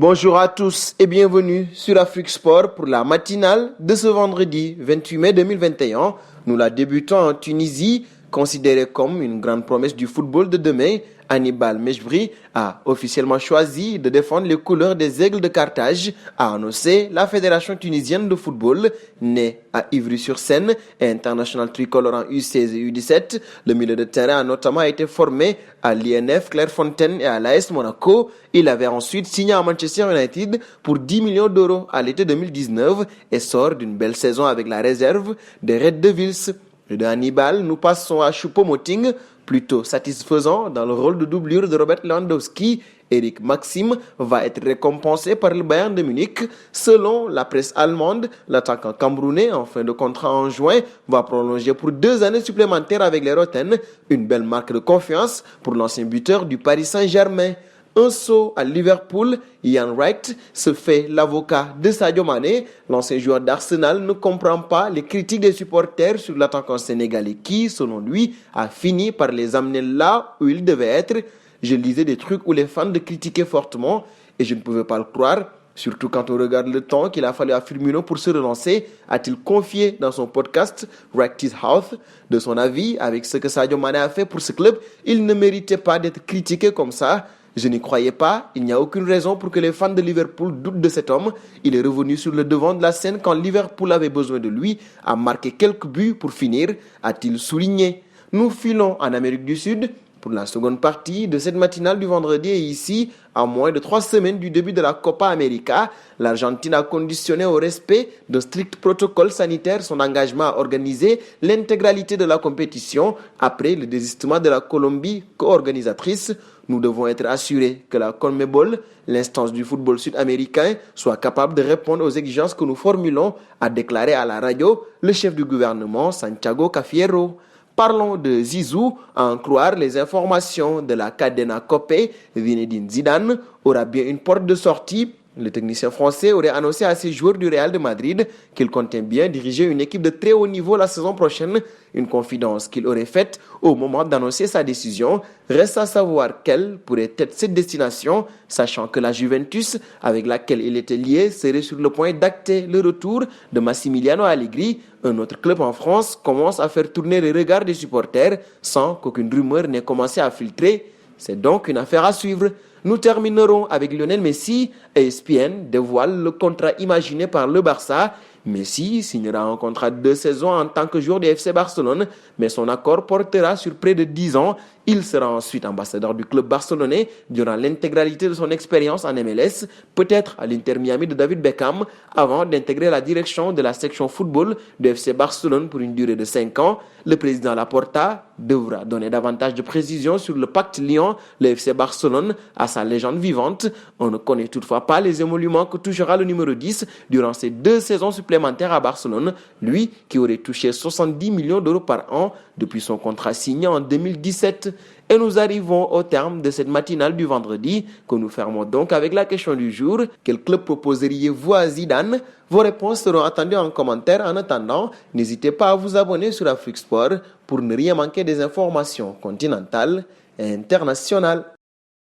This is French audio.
Bonjour à tous et bienvenue sur Afrique Sport pour la matinale de ce vendredi 28 mai 2021. Nous la débutons en Tunisie, considérée comme une grande promesse du football de demain. Hannibal Mejbri a officiellement choisi de défendre les couleurs des Aigles de Carthage, a annoncé la Fédération tunisienne de football. Né à Ivry-sur-Seine et international tricolore en U16 et U17, le milieu de terrain a notamment été formé à l'INF Clairefontaine et à l'AS Monaco. Il avait ensuite signé à Manchester United pour 10 millions d'euros à l'été 2019 et sort d'une belle saison avec la réserve des Red Devils. De Hannibal, nous passons à Choupo-Moting, plutôt satisfaisant dans le rôle de doublure de Robert Lewandowski. Eric Maxim va être récompensé par le Bayern de Munich. Selon la presse allemande, l'attaquant camerounais en fin de contrat en juin va prolonger pour 2 années supplémentaires avec les Roten. Une belle marque de confiance pour l'ancien buteur du Paris Saint-Germain. Un saut à Liverpool, Ian Wright se fait l'avocat de Sadio Mané. L'ancien joueur d'Arsenal ne comprend pas les critiques des supporters sur l'attaquant sénégalais qui, selon lui, a fini par les amener là où il devait être. Je lisais des trucs où les fans le critiquaient fortement et je ne pouvais pas le croire. Surtout quand on regarde le temps qu'il a fallu à Firmino pour se relancer, a-t-il confié dans son podcast Wrecked His House. De son avis, avec ce que Sadio Mané a fait pour ce club, il ne méritait pas d'être critiqué comme ça. Je n'y croyais pas, il n'y a aucune raison pour que les fans de Liverpool doutent de cet homme. Il est revenu sur le devant de la scène quand Liverpool avait besoin de lui, a marqué quelques buts pour finir, a-t-il souligné. Nous filons en Amérique du Sud pour la seconde partie de cette matinale du vendredi et ici, à moins de 3 semaines du début de la Copa América, l'Argentine a conditionné au respect de stricts protocoles sanitaires son engagement à organiser l'intégralité de la compétition après le désistement de la Colombie co-organisatrice. Nous devons être assurés que la CONMEBOL, l'instance du football sud-américain, soit capable de répondre aux exigences que nous formulons, a déclaré à la radio le chef du gouvernement Santiago Cafiero. Parlons de Zizou, à en croire les informations de la Cadena Coppe. Zinedine Zidane aura bien une porte de sortie. Le technicien français aurait annoncé à ses joueurs du Real de Madrid qu'il comptait bien diriger une équipe de très haut niveau la saison prochaine, une confidence qu'il aurait faite au moment d'annoncer sa décision. Reste à savoir quelle pourrait être cette destination, sachant que la Juventus, avec laquelle il était lié, serait sur le point d'acter le retour de Massimiliano Allegri. Un autre club en France commence à faire tourner les regards des supporters sans qu'aucune rumeur n'ait commencé à filtrer. C'est donc une affaire à suivre. Nous terminerons avec Lionel Messi et ESPN dévoile le contrat imaginé par le Barça. Messi signera un contrat de 2 saisons en tant que joueur du FC Barcelone, mais son accord portera sur près de 10 ans. Il sera ensuite ambassadeur du club barcelonais durant l'intégralité de son expérience en MLS, peut-être à l'Inter Miami de David Beckham, avant d'intégrer la direction de la section football du FC Barcelone pour une durée de 5 ans. Le président Laporta devra donner davantage de précisions sur le pacte liant le FC Barcelone à sa légende vivante. On ne connaît toutefois pas les émoluments que touchera le numéro 10 durant ces 2 saisons supplémentaires à Barcelone, lui qui aurait touché 70 millions d'euros par an depuis son contrat signé en 2017. Et nous arrivons au terme de cette matinale du vendredi, que nous fermons donc avec la question du jour. Quel club proposeriez-vous à Zidane? Vos réponses seront attendues en commentaire. En attendant, n'hésitez pas à vous abonner sur Afrique Sport pour ne rien manquer des informations continentales et internationales.